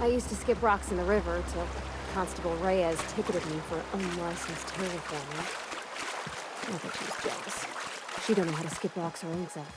I used to skip rocks in the river till Constable Reyes ticketed me for unlicensed terraforming. I bet she was jealous. She don't know how to skip rocks her own self.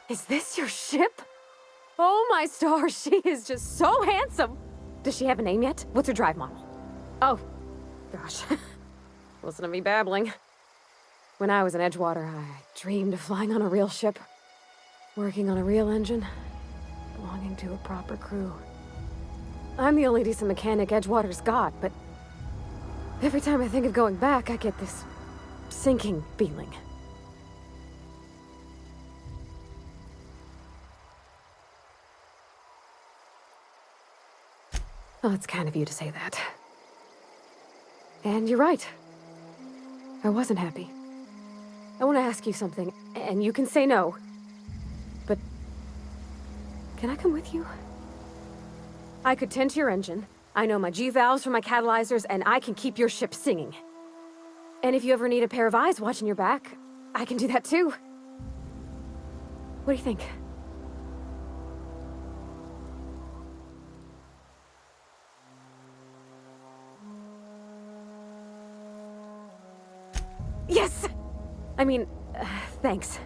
Is this your ship? Oh my stars, she is just so handsome! Does she have a name yet? What's her drive model? Oh, gosh. Listen to me babbling. When I was in Edgewater, I dreamed of flying on a real ship, working on a real engine, belonging to a proper crew. I'm the only decent mechanic Edgewater's got, but every time I think of going back, I get this sinking feeling. Oh, it's kind of you to say that. And you're right. I wasn't happy. I want to ask you something, and you can say no. But can I come with you? I could tend to your engine. I know my G-valves from my catalyzers, and I can keep your ship singing. And if you ever need a pair of eyes watching your back, I can do that too. What do you think? Yes! I mean, thanks.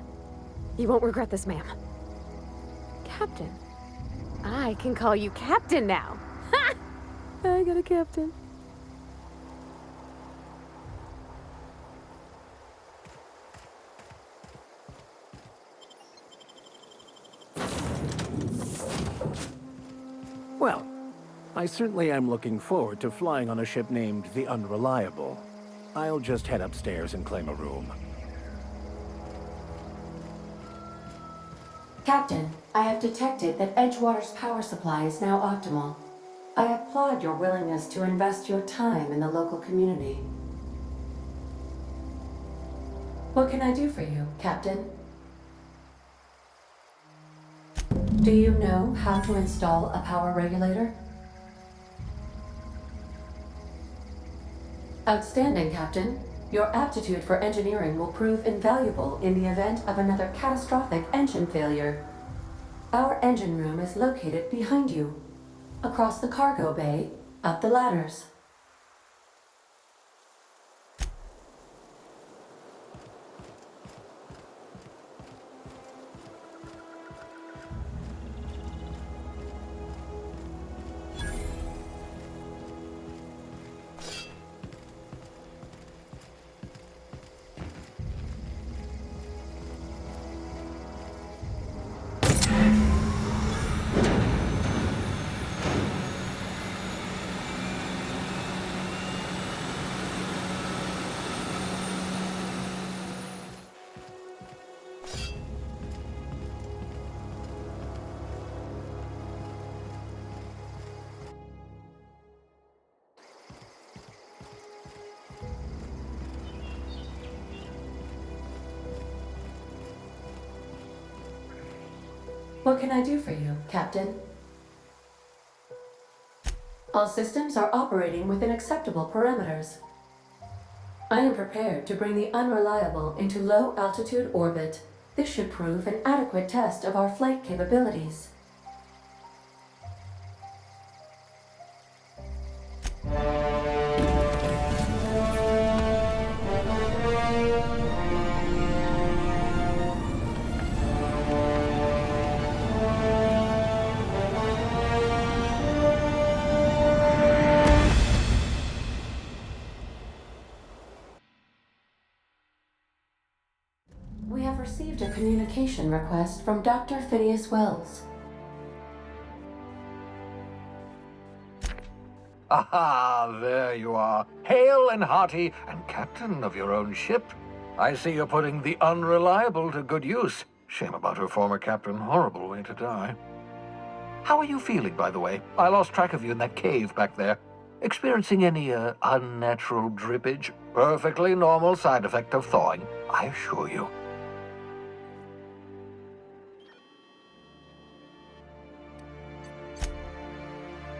You won't regret this, ma'am. Captain. I can call you Captain now. Ha! I got a captain. Well, I certainly am looking forward to flying on a ship named the Unreliable. I'll just head upstairs and claim a room. Captain, I have detected that Edgewater's power supply is now optimal. I applaud your willingness to invest your time in the local community. What can I do for you, Captain? Do you know how to install a power regulator? Outstanding, Captain. Your aptitude for engineering will prove invaluable in the event of another catastrophic engine failure. Our engine room is located behind you, across the cargo bay, up the ladders. What can I do for you, Captain? All systems are operating within acceptable parameters. I am prepared to bring the Unreliable into low-altitude orbit. This should prove an adequate test of our flight capabilities. We have received a communication request from Dr. Phineas Wells. Aha, there you are. Hale and hearty, and captain of your own ship. I see you're putting the unreliable to good use. Shame about her former captain. Horrible way to die. How are you feeling, by the way? I lost track of you in that cave back there. Experiencing any, unnatural drippage? Perfectly normal side effect of thawing, I assure you.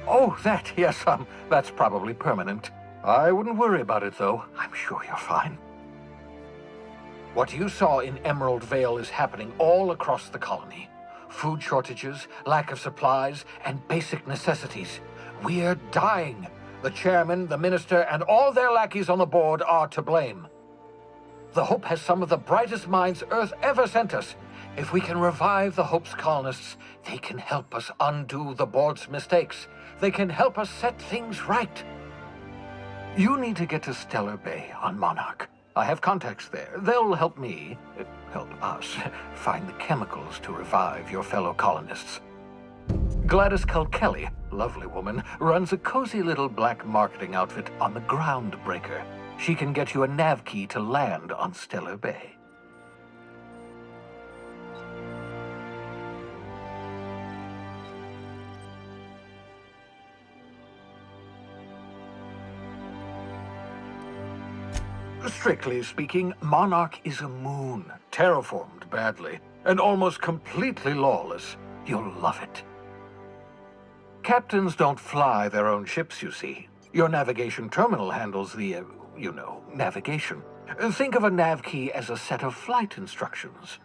Oh, that, yes, that's probably permanent. I wouldn't worry about it, though. I'm sure you're fine. What you saw in Emerald Vale is happening all across the colony. Food shortages, lack of supplies, and basic necessities. We're dying. The chairman, the minister, and all their lackeys on the board are to blame. The Hope has some of the brightest minds Earth ever sent us. If we can revive the Hope's colonists, they can help us undo the board's mistakes. They can help us set things right. You need to get to Stellar Bay on Monarch. I have contacts there. They'll help me, help us, find the chemicals to revive your fellow colonists. Gladys Kelly, lovely woman, runs a cozy little black marketing outfit on the Groundbreaker. She can get you a nav key to land on Stellar Bay. Strictly speaking, Monarch is a moon, terraformed badly, and almost completely lawless. You'll love it. Captains don't fly their own ships, you see. Your navigation terminal handles the, navigation. Think of a nav key as a set of flight instructions.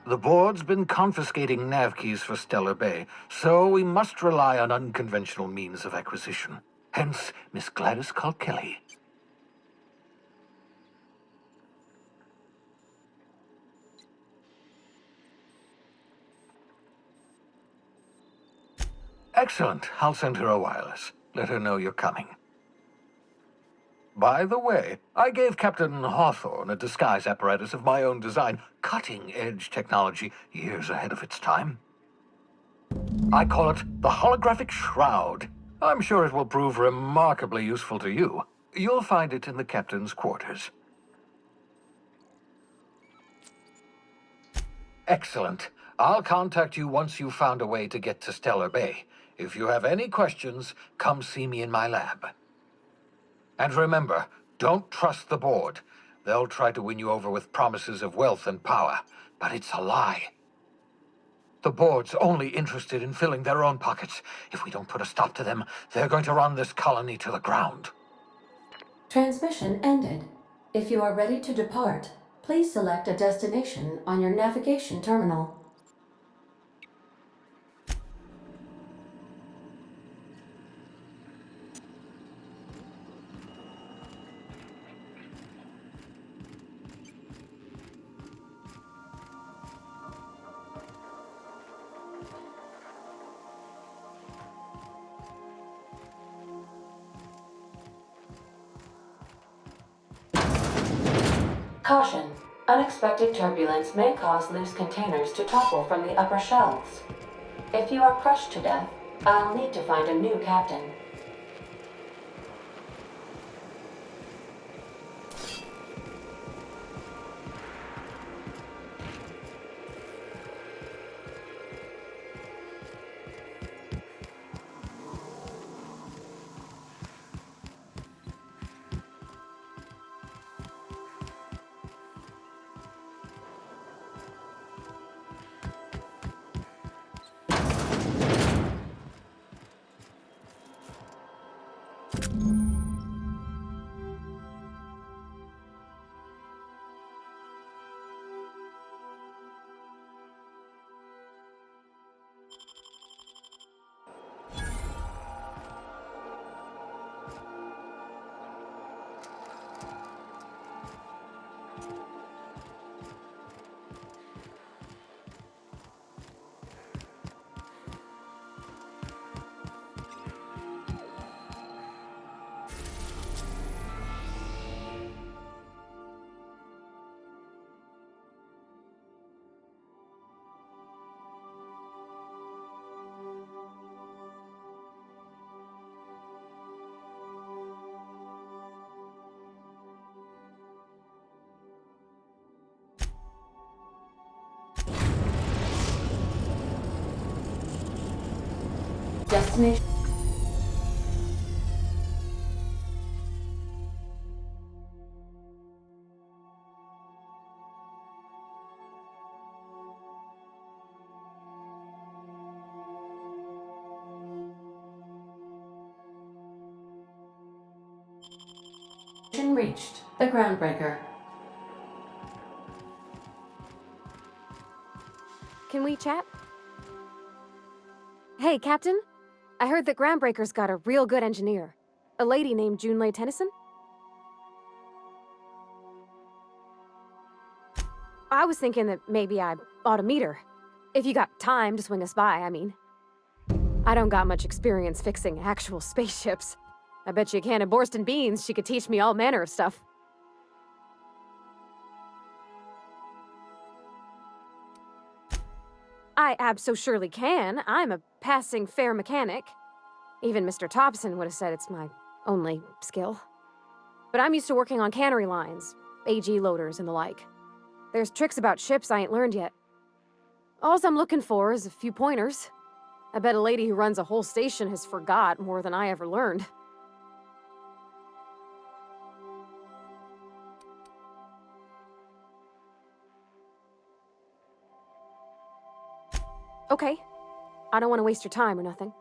The board's been confiscating nav keys for Stellar Bay, so we must rely on unconventional means of acquisition. Hence, Miss Gladys Kelly. Excellent. I'll send her a wireless. Let her know you're coming. By the way, I gave Captain Hawthorne a disguise apparatus of my own design, cutting-edge technology, years ahead of its time. I call it the Holographic Shroud. I'm sure it will prove remarkably useful to you. You'll find it in the captain's quarters. Excellent. I'll contact you once you've found a way to get to Stellar Bay. If you have any questions, come see me in my lab. And remember, don't trust the board. They'll try to win you over with promises of wealth and power, but it's a lie. The board's only interested in filling their own pockets. If we don't put a stop to them, they're going to run this colony to the ground. Transmission ended. If you are ready to depart, please select a destination on your navigation terminal. Caution. Unexpected turbulence may cause loose containers to topple from the upper shelves. If you are crushed to death, I'll need to find a new captain. Destination. Reached the Groundbreaker. Can we chat? Hey, Captain. I heard that Groundbreaker's got a real good engineer. A lady named Junlei Tennyson? I was thinking that maybe I ought to meet her. If you got time to swing us by, I mean. I don't got much experience fixing actual spaceships. I bet you a can of Borston beans she could teach me all manner of stuff. I abso-surely can. I'm a passing fair mechanic. Even Mr. Thompson would have said it's my only skill. But I'm used to working on cannery lines, AG loaders and the like. There's tricks about ships I ain't learned yet. Alls I'm looking for is a few pointers. I bet a lady who runs a whole station has forgot more than I ever learned. Okay. I don't want to waste your time or nothing.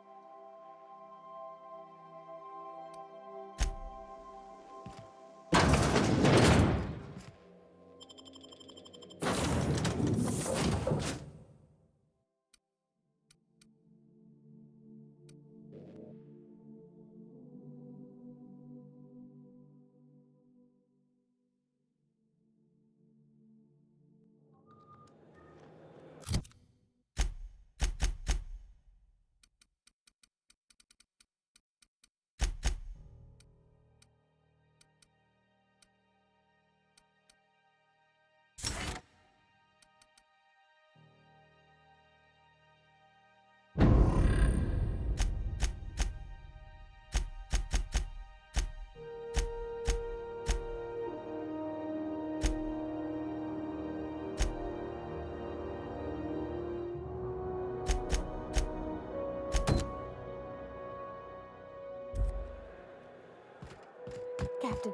Captain.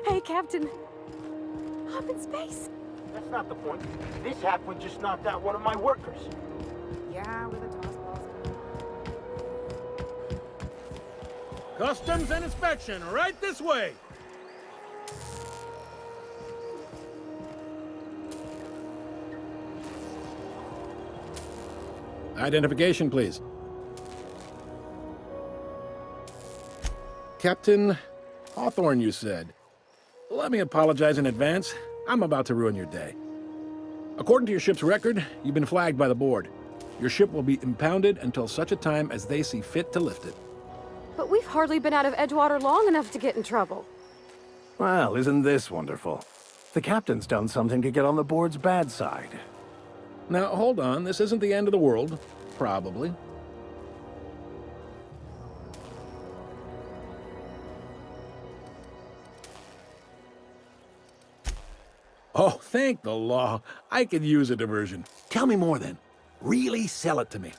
Hey, Captain. I'm in space. That's not the point. This halfwit just knocked out one of my workers. Yeah, with a toss balls. Customs and inspection, right this way! Identification, please. Captain Hawthorne, you said. Let me apologize in advance. I'm about to ruin your day. According to your ship's record, you've been flagged by the board. Your ship will be impounded until such a time as they see fit to lift it. But we've hardly been out of Edgewater long enough to get in trouble. Well, isn't this wonderful? The captain's done something to get on the board's bad side. Now, hold on. This isn't the end of the world. Probably. Oh, thank the law. I could use a diversion. Tell me more then. Really sell it to me.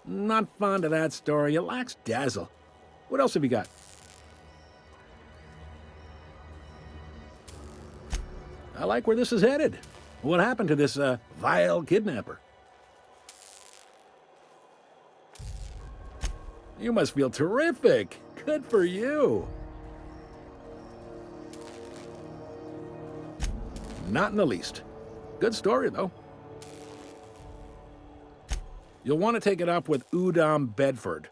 Not fond of that story. It lacks dazzle. What else have you got? I like where this is headed. What happened to this, vile kidnapper? You must feel terrific. Good for you. Not in the least. Good story, though. You'll want to take it up with Udom Bedford,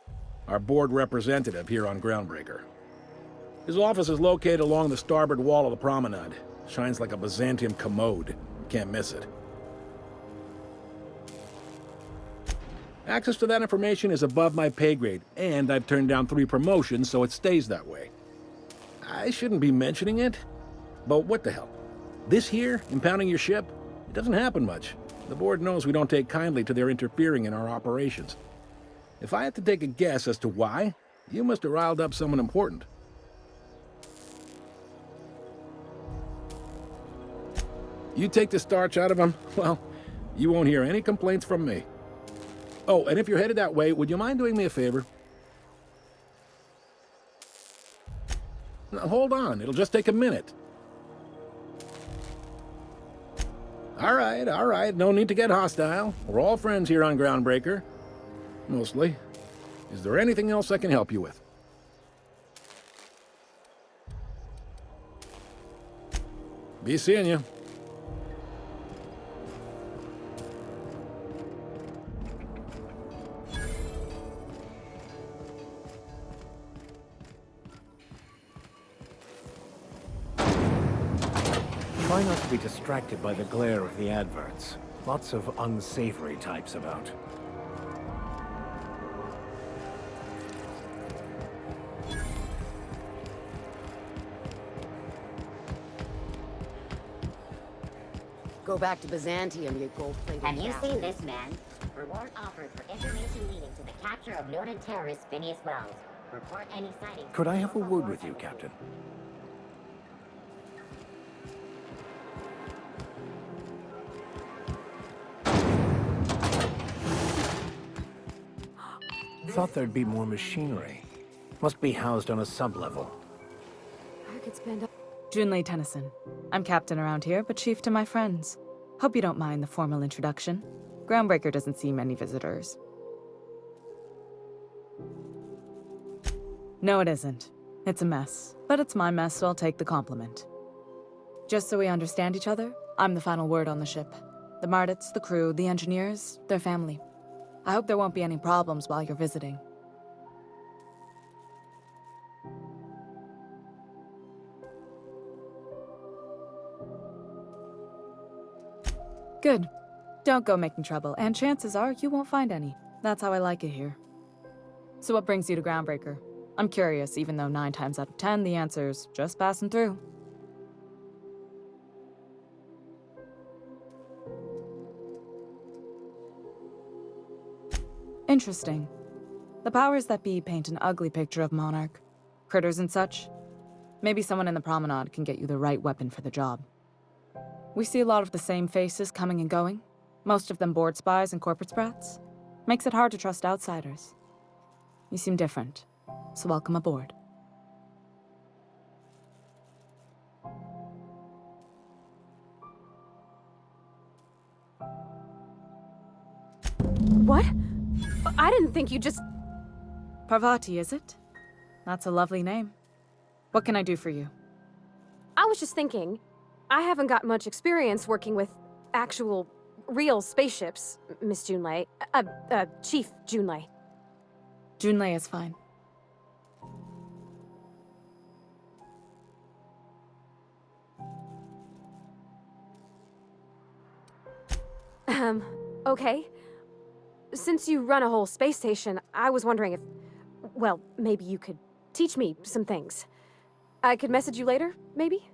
our board representative here on Groundbreaker. His office is located along the starboard wall of the promenade. Shines like a Byzantium commode. Can't miss it. Access to that information is above my pay grade, and I've turned down 3 promotions, so it stays that way. I shouldn't be mentioning it, but what the hell? This here, impounding your ship, it doesn't happen much. The board knows we don't take kindly to their interfering in our operations. If I had to take a guess as to why, you must have riled up someone important. You take the starch out of them, well, you won't hear any complaints from me. Oh, and if you're headed that way, would you mind doing me a favor? Now, hold on, it'll just take a minute. All right, no need to get hostile. We're all friends here on Groundbreaker. Mostly. Is there anything else I can help you with? Be seeing you. Try not to be distracted by the glare of the adverts. Lots of unsavory types about. Go back to Byzantium, you gold-plated Have you bastard. seen this man? Reward offered for information leading to the capture of noted terrorist Phineas Wells. Report any sightings. Could I have a word with you, Captain? Thought there'd be more machinery. Must be housed on a sub-level. I could spend a Junlei Tennyson. I'm captain around here, but chief to my friends. Hope you don't mind the formal introduction. Groundbreaker doesn't see many visitors. No, it isn't. It's a mess. But it's my mess, so I'll take the compliment. Just so we understand each other, I'm the final word on the ship. The Mardits, the crew, the engineers, their family. I hope there won't be any problems while you're visiting. Good. Don't go making trouble, and chances are you won't find any. That's how I like it here. So what brings you to Groundbreaker? I'm curious, even though 9 times out of 10 the answer's just passing through. Interesting. The powers that be paint an ugly picture of Monarch. Critters and such. Maybe someone in the promenade can get you the right weapon for the job. We see a lot of the same faces coming and going. Most of them board spies and corporate sprats. Makes it hard to trust outsiders. You seem different, so welcome aboard. What? I didn't think you just... Parvati, is it? That's a lovely name. What can I do for you? I was just thinking, I haven't got much experience working with actual, real spaceships, Miss Junlei. Chief Junlei. Junlei is fine. Okay. Since you run a whole space station, I was wondering if, well, maybe you could teach me some things. I could message you later, maybe?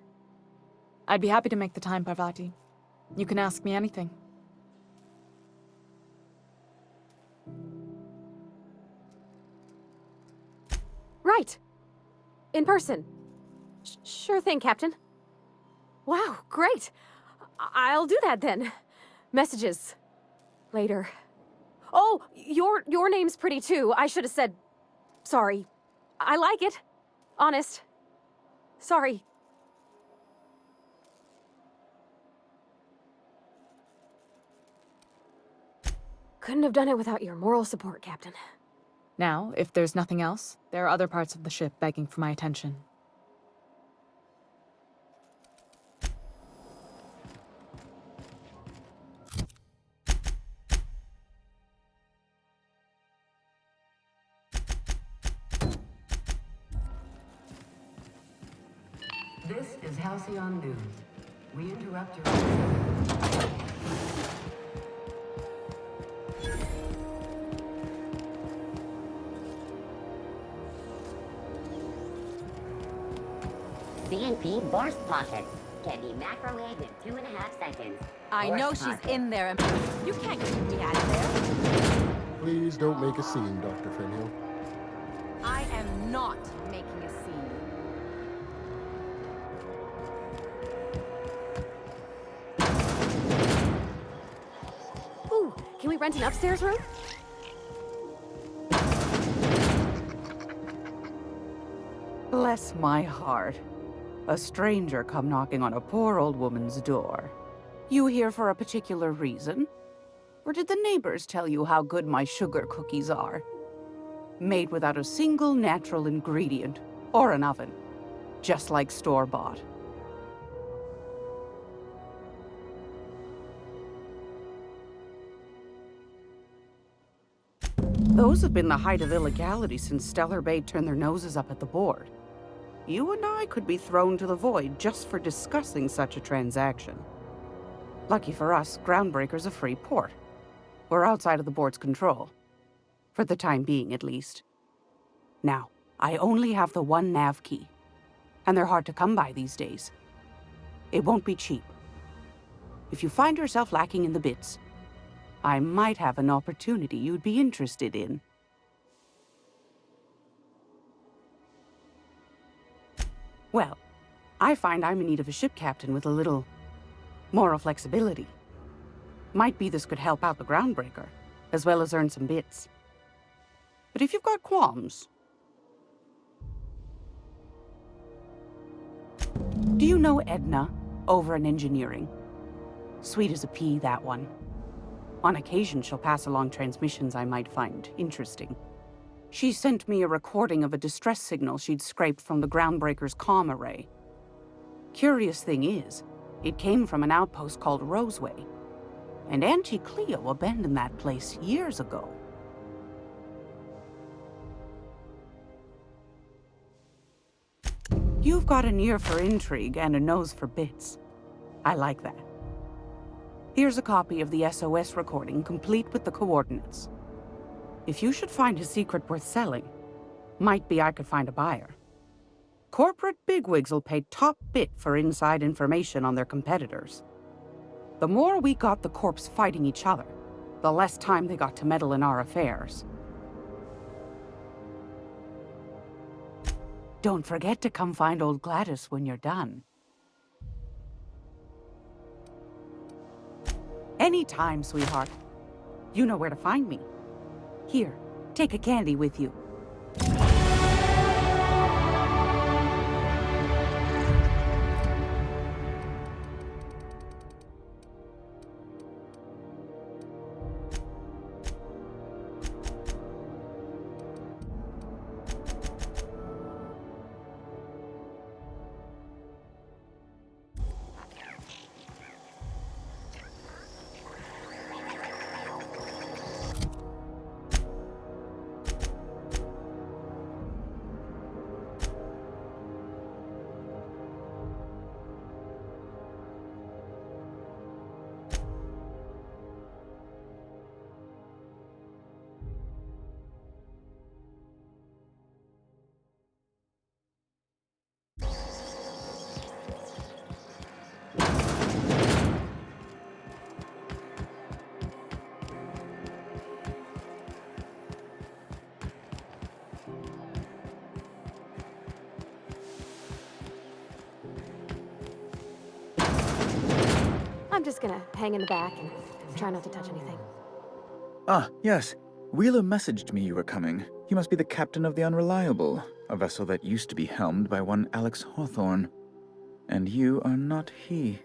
I'd be happy to make the time, Parvati. You can ask me anything. Right. In person. Sure thing, Captain. Wow, great. I'll do that then. Messages. Later. Oh, your name's pretty too. I should have said... Sorry. I like it. Honest. Sorry. Couldn't have done it without your moral support, Captain. Now, if there's nothing else, there are other parts of the ship begging for my attention. This is Halcyon News. We interrupt your... CNP burst pockets can be microwaved in 2.5 seconds. I know Burst she's pockets. in there. You can't keep me out of there. Please don't make a scene, Dr. Fenhill. I am not making a scene. rent an upstairs room? Bless my heart. A stranger come knocking on a poor old woman's door. You here for a particular reason? Or did the neighbors tell you how good my sugar cookies are? Made without a single natural ingredient, or an oven. Just like store-bought. Those have been the height of illegality since Stellar Bay turned their noses up at the board. You and I could be thrown to the void just for discussing such a transaction. Lucky for us, Groundbreaker's a free port. We're outside of the board's control. For the time being, at least. Now, I only have the one nav key. And they're hard to come by these days. It won't be cheap. If you find yourself lacking in the bits, I might have an opportunity you'd be interested in. Well, I find I'm in need of a ship captain with a little moral flexibility. Might be this could help out the Groundbreaker, as well as earn some bits. But if you've got qualms... Do you know Edna, over in engineering? Sweet as a pea, that one. On occasion, she'll pass along transmissions I might find interesting. She sent me a recording of a distress signal she'd scraped from the Groundbreaker's comm array. Curious thing is, it came from an outpost called Roseway. And Auntie Cleo abandoned that place years ago. You've got an ear for intrigue and a nose for bits. I like that. Here's a copy of the SOS recording, complete with the coordinates. If you should find a secret worth selling, might be I could find a buyer. Corporate bigwigs will pay top bit for inside information on their competitors. The more we got the corps fighting each other, the less time they got to meddle in our affairs. Don't forget to come find old Gladys when you're done. Anytime, sweetheart. You know where to find me. Here, take a candy with you. I'm just gonna hang in the back and try not to touch anything. Ah, yes. Wheeler messaged me you were coming. You must be the captain of the Unreliable, a vessel that used to be helmed by one Alex Hawthorne. And you are not he.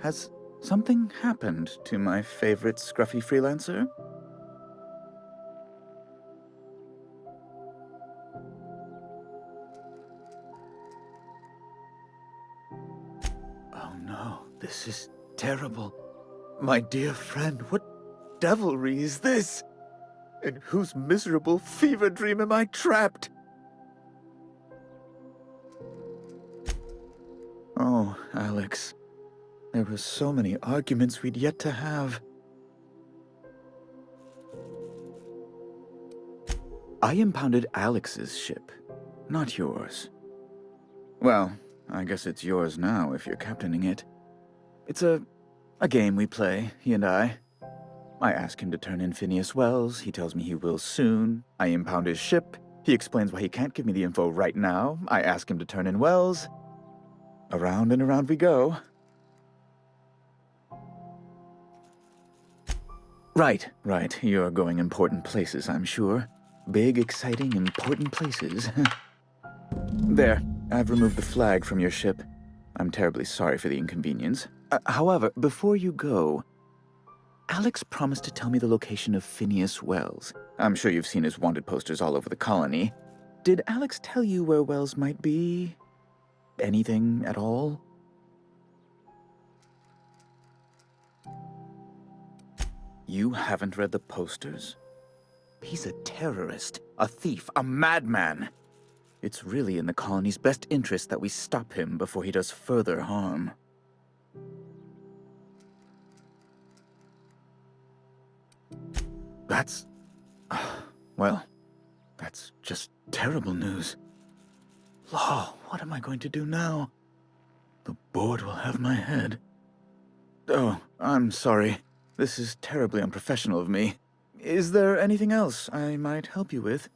Has something happened to my favorite scruffy freelancer? Oh no, this is terrible. My dear friend, what devilry is this? In whose miserable fever dream am I trapped? Oh, Alex. There were so many arguments we'd yet to have. I impounded Alex's ship, not yours. Well, I guess it's yours now if you're captaining it. It's a game we play, he and I. I ask him to turn in Phineas Wells, he tells me he will soon. I impound his ship, he explains why he can't give me the info right now. I ask him to turn in Wells. Around and around we go. Right. You're going important places, I'm sure. Big, exciting, important places. There, I've removed the flag from your ship. I'm terribly sorry for the inconvenience. However, before you go, Alex promised to tell me the location of Phineas Wells. I'm sure you've seen his wanted posters all over the colony. Did Alex tell you where Wells might be? Anything at all? You haven't read the posters? He's a terrorist, a thief, a madman. It's really in the colony's best interest that we stop him before he does further harm. That's... well, that's just terrible news. Law, what am I going to do now? The board will have my head. Oh, I'm sorry. This is terribly unprofessional of me. Is there anything else I might help you with?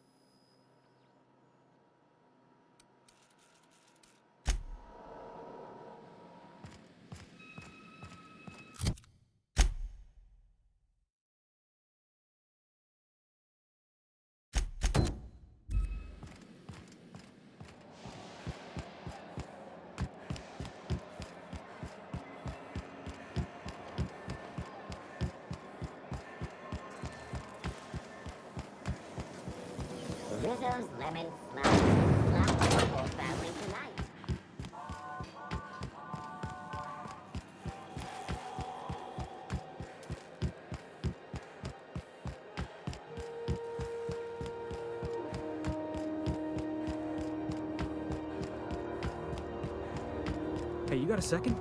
Rizzo's lemon slap for the whole family tonight. Hey, you got a second?